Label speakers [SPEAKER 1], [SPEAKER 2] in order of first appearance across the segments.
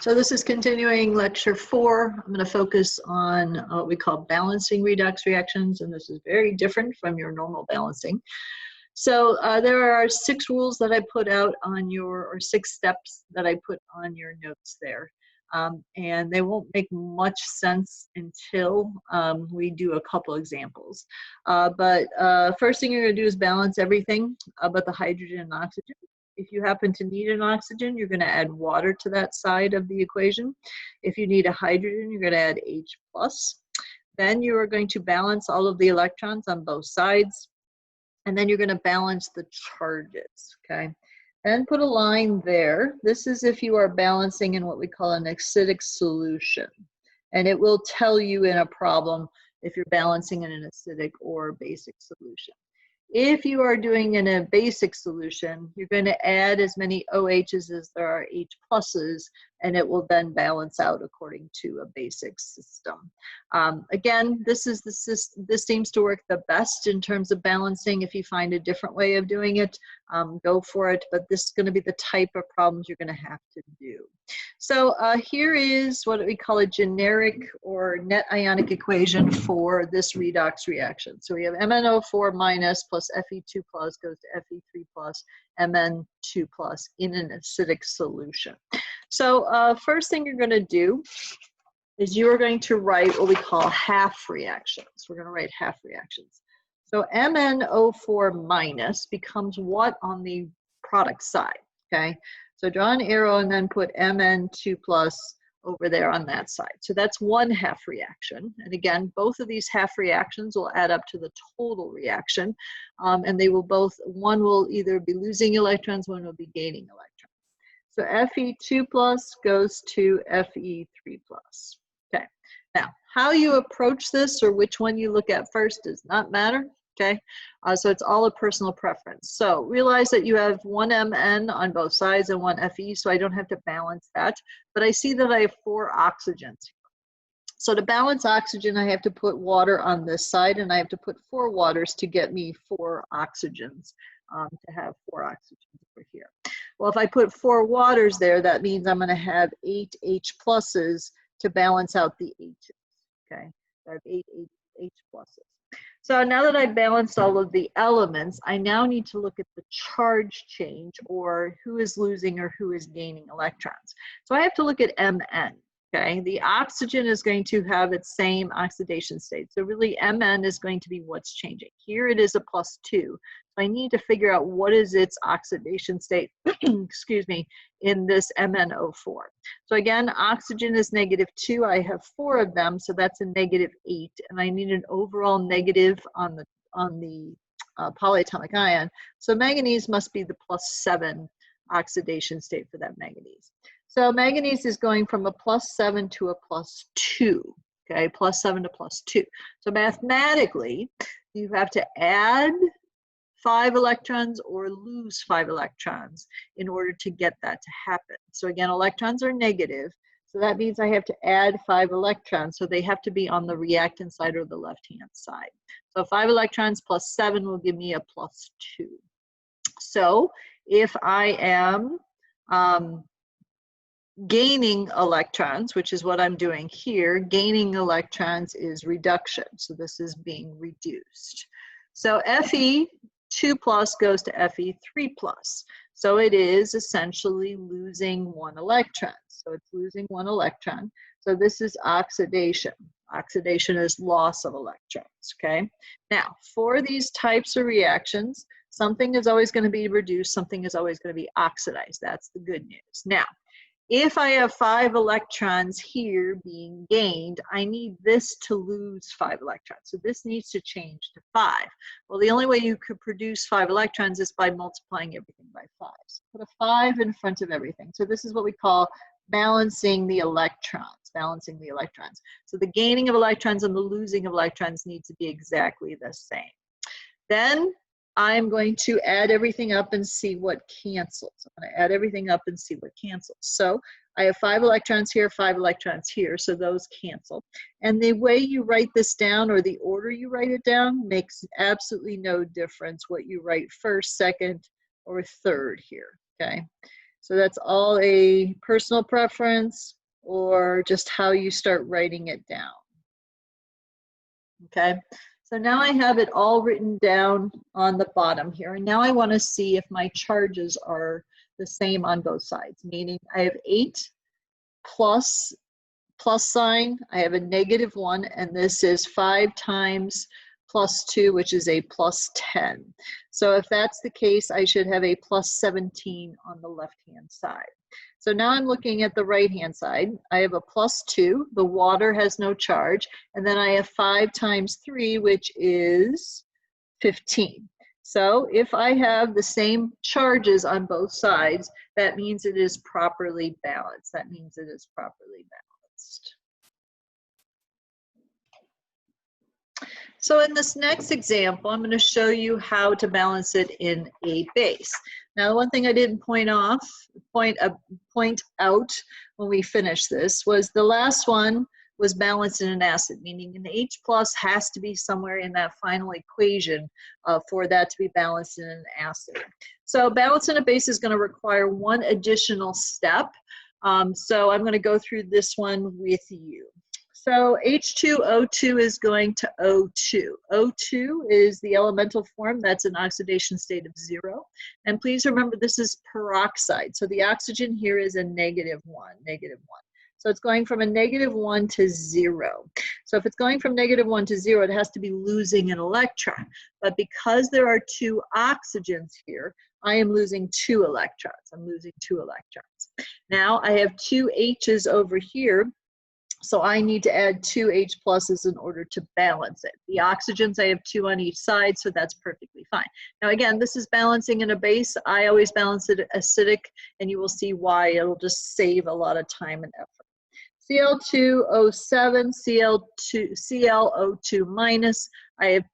[SPEAKER 1] So this is continuing lecture 4. I'm going to focus on what we call balancing redox reactions, and this is very different from your normal balancing. So there are 6 rules that I put out on your, or 6 steps that I put on your notes there. And they won't make much sense until we do a couple examples. But first thing you're going to do is balance everything but the hydrogen and oxygen. If you happen to need an oxygen, you're going to add water to that side of the equation. If you need a hydrogen, you're going to add H+. Then you are going to balance all of the electrons on both sides. And then you're going to balance the charges, okay? Then put a line there. This is if you are balancing in what we call an acidic solution. And it will tell you in a problem if you're balancing in an acidic or basic solution. If you are doing in a basic solution, you're going to add as many OHs as there are H pluses, and it will then balance out according to a basic system. Again, this seems to work the best in terms of balancing. If you find a different way of doing it, go for it, but this is going to be the type of problems you're going to have to do. So here is what we call a generic or net ionic equation for this redox reaction. So we have MnO4 minus plus Fe2 plus goes to Fe3 plus Mn2 plus in an acidic solution. So first thing you're going to do is you are going to write what we call half reactions. We're going to write half reactions. So MnO4 minus becomes what on the product side, okay? So draw an arrow and then put Mn2 plus over there on that side. So that's one half reaction. And again, both of these half reactions will add up to the total reaction. And they will both, one will either be losing electrons, one will be gaining electrons. So Fe2 plus goes to Fe3 plus. Okay, now how you approach this or which one you look at first does not matter. Okay, so it's all a personal preference. So realize that you have one Mn on both sides and one Fe, so I don't have to balance that. But I see that I have 4 oxygens. So to balance oxygen, I have to put water on this side, and I have to put 4 waters to get me 4 oxygens, to have 4 oxygens over here. Well, if I put 4 waters there, that means I'm going to have 8 H pluses to balance out the H's. Okay, so I have 8 H pluses. So now that I've balanced all of the elements, I now need to look at the charge change, or who is losing or who is gaining electrons. So I have to look at Mn. Okay, the oxygen is going to have its same oxidation state. So really Mn is going to be what's changing. Here it is a +2. So I need to figure out what is its oxidation state, excuse me, in this MnO4. So again, oxygen is -2. I have 4 of them, so that's a -8. And I need an overall negative on the polyatomic ion. So manganese must be the +7 oxidation state for that manganese. So manganese is going from a +7 to a +2, okay, +7 to +2. So mathematically, you have to add 5 electrons or lose 5 electrons in order to get that to happen. So again, electrons are negative, so that means I have to add 5 electrons, so they have to be on the reactant side or the left-hand side. So 5 electrons plus 7 will give me a +2. So if I am gaining electrons, which is what I'm doing here, gaining electrons is reduction. So this is being reduced. So Fe2 plus goes to Fe3 plus. So it is essentially losing 1 electron. So it's losing 1 electron. So this is oxidation. Oxidation is loss of electrons, okay? Now, for these types of reactions, something is always going to be reduced, something is always going to be oxidized. That's the good news. Now, if I have 5 electrons here being gained, I need this to lose 5 electrons. So this needs to change to 5. Well, the only way you could produce 5 electrons is by multiplying everything by 5. So put a 5 in front of everything. So this is what we call balancing the electrons, balancing the electrons. So the gaining of electrons and the losing of electrons need to be exactly the same. Then I'm going to add everything up and see what cancels. I'm going to add everything up and see what cancels. So I have 5 electrons here, 5 electrons here, so those cancel. And the way you write this down, or the order you write it down, makes absolutely no difference what you write first, second, or third here, okay? So that's all a personal preference. or just how you start writing it down. Okay, so now I have it all written down on the bottom here, and now I want to see if my charges are the same on both sides, meaning I have 8 plus sign, I have a -1, and this is 5 times +2, which is a +10. So if that's the case, I should have a +17 on the left-hand side. So now I'm looking at the right-hand side. I have a +2, the water has no charge, and then I have 5 times 3, which is 15. So if I have the same charges on both sides, that means it is properly balanced. That means it is properly balanced. So in this next example, I'm going to show you how to balance it in a base. Now, the one thing I didn't point out when we finished this was the last one was balanced in an acid, meaning an H plus has to be somewhere in that final equation for that to be balanced in an acid. So balance in a base is going to require one additional step. So I'm going to go through this one with you. So H2O2 is going to O2. O2 is the elemental form. That's an oxidation state of 0. And please remember, this is peroxide. So the oxygen here is a -1, -1. So it's going from a -1 to 0. So if it's going from -1 to 0, it has to be losing an electron. But because there are 2 oxygens here, I am losing 2 electrons. I'm losing 2 electrons. Now I have 2 H's over here. So I need to add 2 H pluses in order to balance it. The oxygens, I have 2 on each side, so that's perfectly fine. Now again, this is balancing in a base. I always balance it acidic, and you will see why. It'll just save a lot of time and effort. Cl2O7, ClO2 minus. I have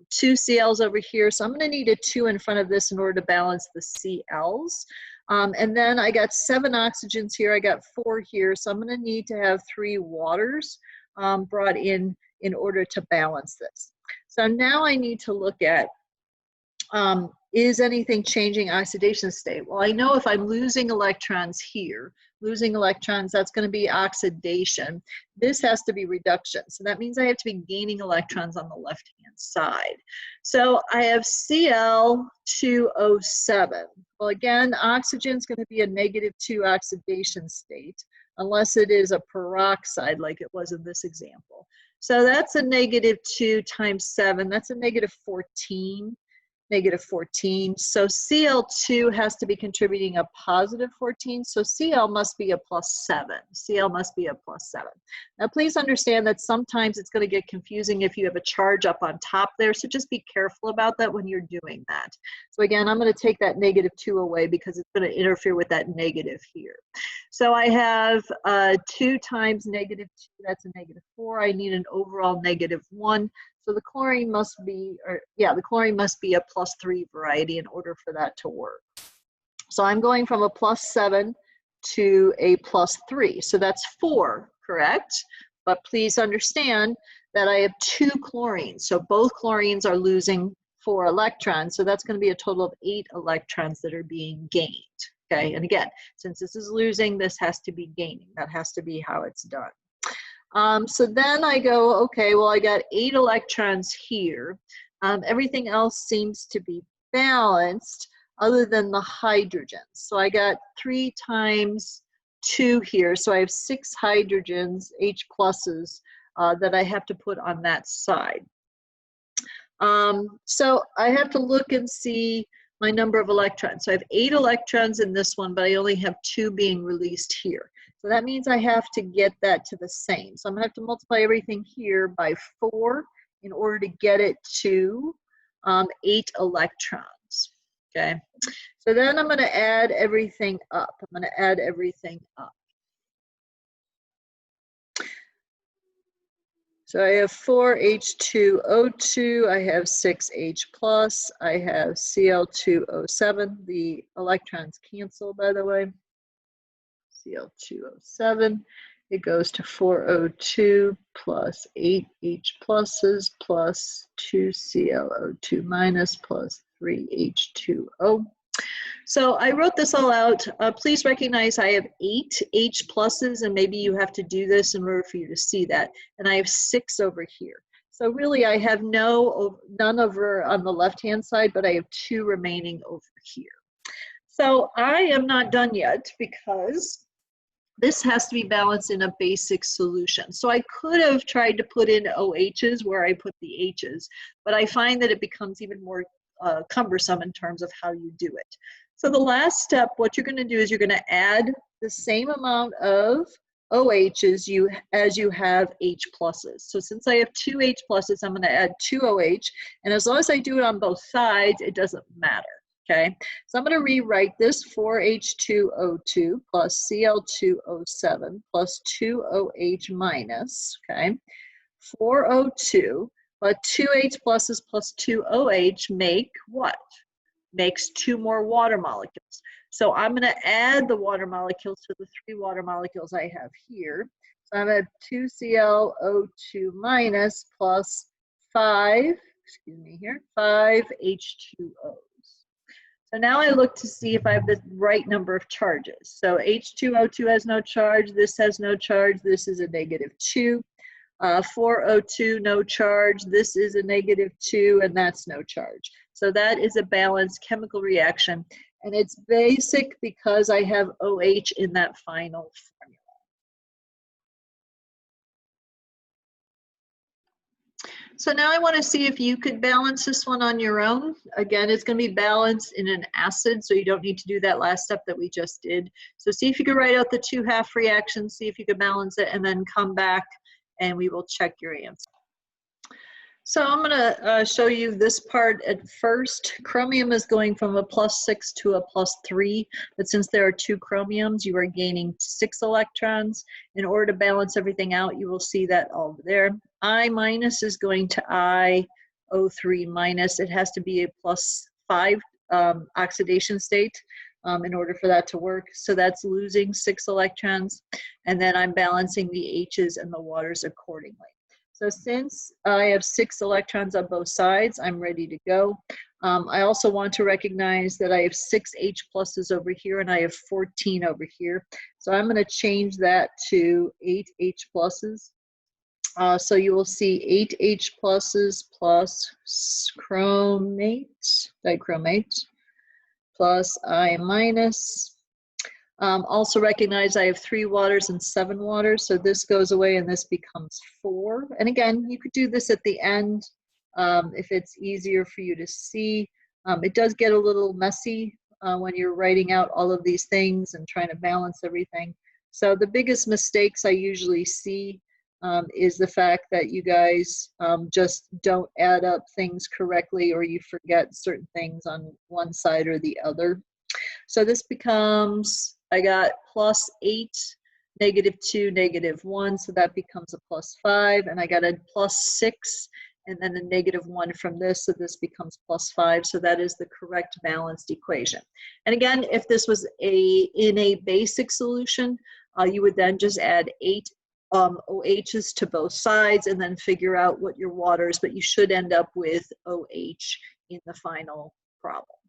[SPEAKER 1] 2 Cl's over here, so I'm going to need a 2 in front of this in order to balance the Cl's. And then I got 7 oxygens here, I got 4 here, so I'm going to need to have 3 waters brought in order to balance this. So now I need to look at, is anything changing oxidation state? Well, I know if I'm losing electrons here, that's going to be oxidation. This has to be reduction. So that means I have to be gaining electrons on the left-hand side. So I have Cl2O7. Well, again, oxygen is going to be a -2 oxidation state, unless it is a peroxide like it was in this example. So that's a -2 times 7. That's a -14. -14. So Cl2 has to be contributing a +14. So Cl must be a +7. Cl must be a +7. Now please understand that sometimes it's going to get confusing if you have a charge up on top there. So just be careful about that when you're doing that. So again, I'm going to take that -2 away because it's going to interfere with that negative here. So I have 2 times -2. That's a -4. I need an overall -1. So the chlorine must be, the chlorine must be a +3 variety in order for that to work. So I'm going from a +7 to a +3. So that's 4, correct? But please understand that I have 2 chlorines. So both chlorines are losing 4 electrons. So that's going to be a total of 8 electrons that are being gained. Okay, and again, since this is losing, this has to be gaining. That has to be how it's done. So then I go, okay, well, I got 8 electrons here. Everything else seems to be balanced other than the hydrogens. So I got 3 times 2 here. So I have 6 hydrogens, H pluses, that I have to put on that side. So I have to look and see my number of electrons. So I have 8 electrons in this one, but I only have 2 being released here. So that means I have to get that to the same. So I'm going to have to multiply everything here by 4 in order to get it to 8 electrons. Okay. So then I'm going to add everything up. I'm going to add everything up. So I have 4 H2O2, I have 6 H plus, I have Cl2O7. The electrons cancel, by the way. Cl2O7, it goes to 4O2 plus 8 H pluses plus 2 ClO2 minus plus 3 H2O. So I wrote this all out. Please recognize I have 8 H pluses, and maybe you have to do this in order for you to see that. And I have 6 over here. So really I have none over on the left-hand side, but I have 2 remaining over here. So I am not done yet because this has to be balanced in a basic solution. So I could have tried to put in OHs where I put the H's, but I find that it becomes even more cumbersome in terms of how you do it. So the last step, what you're going to do is you're going to add the same amount of OHs as you have H pluses. So since I have 2 H pluses, I'm going to add 2 OH, and as long as I do it on both sides, it doesn't matter. Okay, so I'm going to rewrite this 4H2O2 plus Cl2O7 plus 2OH minus, okay, 4O2, but 2H pluses plus 2OH make what? Makes 2 more water molecules. So I'm going to add the water molecules to the 3 water molecules I have here. So I'm at 2Cl2O2 minus plus 5 H2O. So now I look to see if I have the right number of charges. So H2O2 has no charge, this has no charge, this is a -2. 4O2, no charge, this is a -2, and that's no charge. So that is a balanced chemical reaction, and it's basic because I have OH in that final formula. So now I want to see if you could balance this one on your own. Again, it's going to be balanced in an acid, so you don't need to do that last step that we just did. So see if you could write out the 2 half reactions, see if you could balance it, and then come back and we will check your answer. So I'm going to show you this part at first. Chromium is going from a +6 to a +3, but since there are 2 chromiums, you are gaining 6 electrons. In order to balance everything out, you will see that over there. I minus is going to IO3 minus. It has to be a +5 oxidation state in order for that to work. So that's losing 6 electrons. And then I'm balancing the H's and the waters accordingly. So since I have 6 electrons on both sides, I'm ready to go. I also want to recognize that I have 6 H pluses over here and I have 14 over here. So I'm going to change that to 8 H pluses. So you will see 8 H pluses plus dichromate, plus I minus. Also recognize I have 3 waters and 7 waters, so this goes away and this becomes 4. And again, you could do this at the end if it's easier for you to see. It does get a little messy when you're writing out all of these things and trying to balance everything. So the biggest mistakes I usually see is the fact that you guys just don't add up things correctly, or you forget certain things on one side or the other. So this becomes, I got +8, -2, -1, so that becomes a +5, and I got a +6, and then a -1 from this, so this becomes +5, so that is the correct balanced equation. And again, if this was in a basic solution, you would then just add 8 OHs to both sides and then figure out what your waters, but you should end up with OH in the final problem.